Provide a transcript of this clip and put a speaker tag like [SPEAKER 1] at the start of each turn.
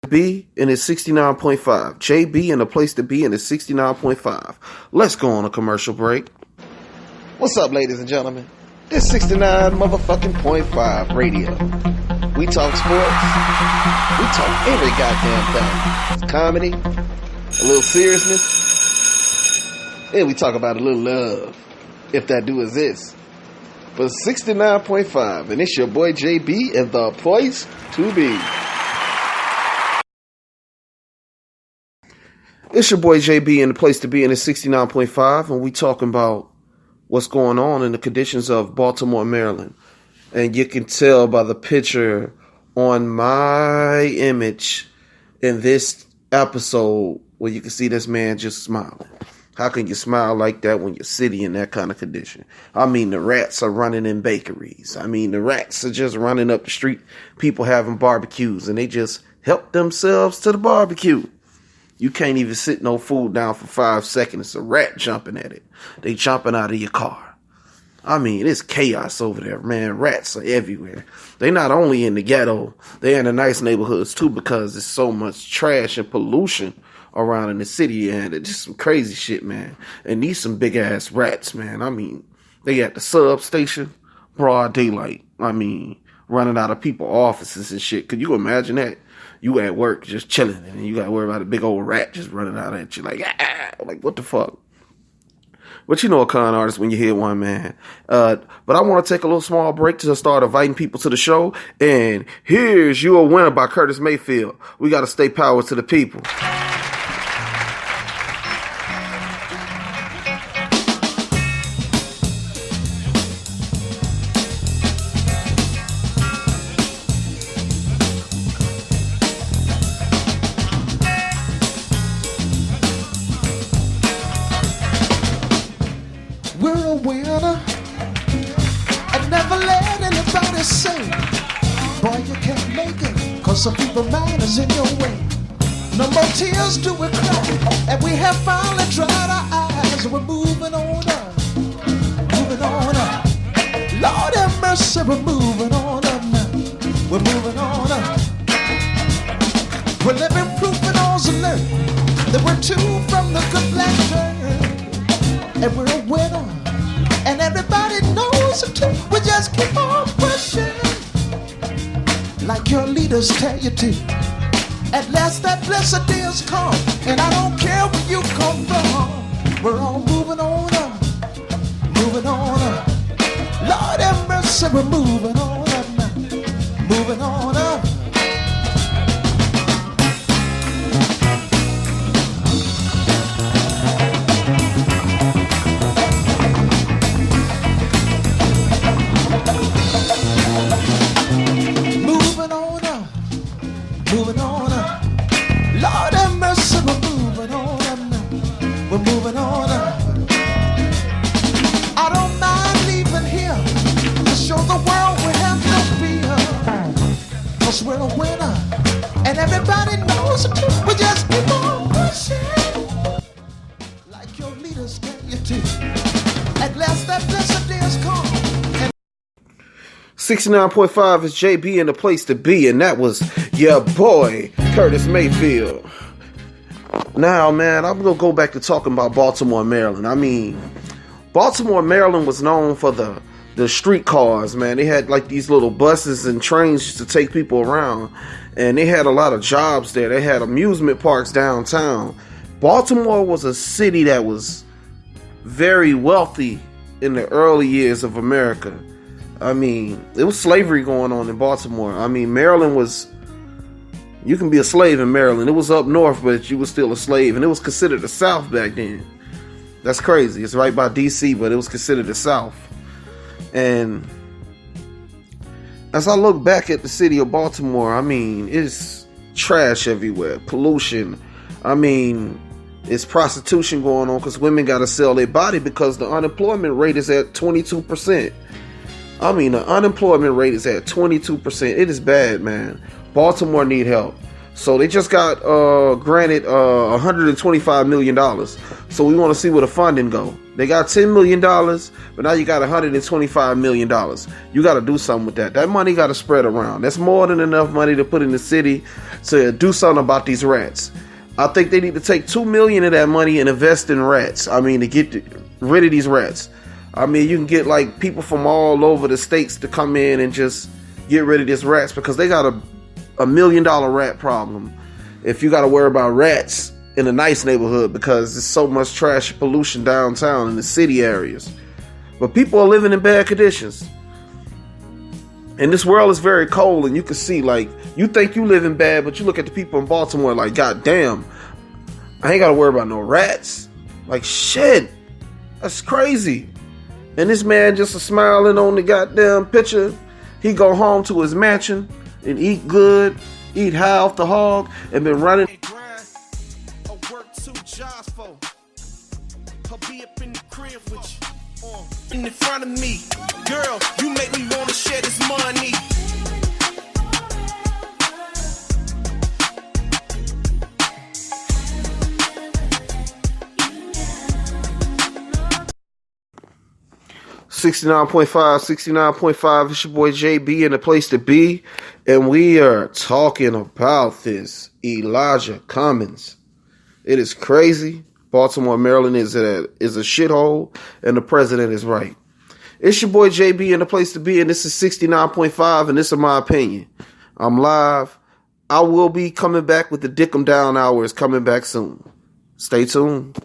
[SPEAKER 1] be and it's 69.5. JB and the place to be and it's 69.5. Let's go on a commercial break. What's up, ladies and gentlemen? This 69 motherfucking .5 radio. We talk sports. We talk every goddamn thing. It's comedy, a little seriousness, and we talk about a little love, if that do exist. But 69.5, and it's your boy JB and the place to be. It's your boy JB and the place to be, and it's 69.5, and we talking about what's going on in the conditions of Baltimore, Maryland. And you can tell by the picture on my image in this episode where you can see this man just smiling. How can you smile like that when your city in that kind of condition? I mean, the rats are running in bakeries. I mean, the rats are just running up the street. People having barbecues, and they just help themselves to the barbecue. You can't even sit no food down for 5 seconds. It's a rat jumping at it. They jumping out of your car. I mean, it's chaos over there, man. Rats are everywhere. They not only in the ghetto, they're in the nice neighborhoods too, because there's so much trash and pollution around in the city, and it's just some crazy shit, man. And these some big ass rats, man. I mean, they at the substation, broad daylight. I mean, running out of people's offices and shit. Could you imagine that? You at work just chilling, and you gotta worry about a big old rat just running out at you like, ah, like what the fuck? But you know a con artist when you hear one, man. But I want to take a little small break to start inviting people to the show. And here's You a Winner by Curtis Mayfield. We got to stay power to the people.
[SPEAKER 2] Some people mind is in your way. No more tears do we cry, and we have finally dried our eyes. We're moving on up, moving on up. Lord have mercy, we're moving on up now. We're moving on up. We're living proof in all's alert that we're two from the good black dirt, and we're a winner, and everybody knows it too. We just keep on pushing, like your leaders tell you to. At last that blessed day has come, and I don't care where you come from. We're all moving on up, moving on up. Lord have mercy, we're moving on up now, moving on up. Moving on up. Lord have mercy, we're moving on up now. We're moving on up. I don't mind leaving here to show the world we have no fear. Cause we're a winner, and everybody knows it too. We just keep on pushing, like your leaders tell you to. At last that blessed day has come.
[SPEAKER 1] 69.5 is JB and the place to be, and that was your boy, Curtis Mayfield. Now, man, I'm going to go back to talking about Baltimore, Maryland. I mean, Baltimore, Maryland was known for the streetcars, man. They had like these little buses and trains to take people around, and they had a lot of jobs there. They had amusement parks downtown. Baltimore was a city that was very wealthy in the early years of America. I mean, it was slavery going on in Baltimore. I mean, Maryland was, you can be a slave in Maryland. It was up north, but you were still a slave. And it was considered the South back then. That's crazy. It's right by D.C., but it was considered the South. And as I look back at the city of Baltimore, I mean, it's trash everywhere. Pollution. I mean, it's prostitution going on because women got to sell their body because the unemployment rate is at 22%. I mean, the unemployment rate is at 22%. It is bad, man. Baltimore need help. So they just got granted $125 million. So we want to see where the funding go. They got $10 million, but now you got $125 million. You got to do something with that. That money got to spread around. That's more than enough money to put in the city to do something about these rats. I think they need to take $2 million of that money and invest in rats. I mean, to get rid of these rats. I mean, you can get like people from all over the states to come in and just get rid of these rats, because they got a $1 million rat problem if you got to worry about rats in a nice neighborhood, because there's so much trash and pollution downtown in the city areas. But people are living in bad conditions. And this world is very cold, and you can see, like, you think you live in bad, but you look at the people in Baltimore like, God damn, I ain't got to worry about no rats. Like, shit, that's crazy. And this man just a smiling on the goddamn picture. He go home to his mansion and eat good, eat high off the hog, and been running.
[SPEAKER 2] In front of me, girl, you make me wanna share this money.
[SPEAKER 1] $69.5, it's your boy JB in the place to be, and we are talking about this Elijah Cummings. It is crazy. Baltimore, Maryland is a shithole, and the president is right. It's your boy JB in the place to be, and this is 69.5, and this is my opinion. I'm live. I will be coming back with the Dick 'em Down Hour. Is coming back soon. Stay tuned.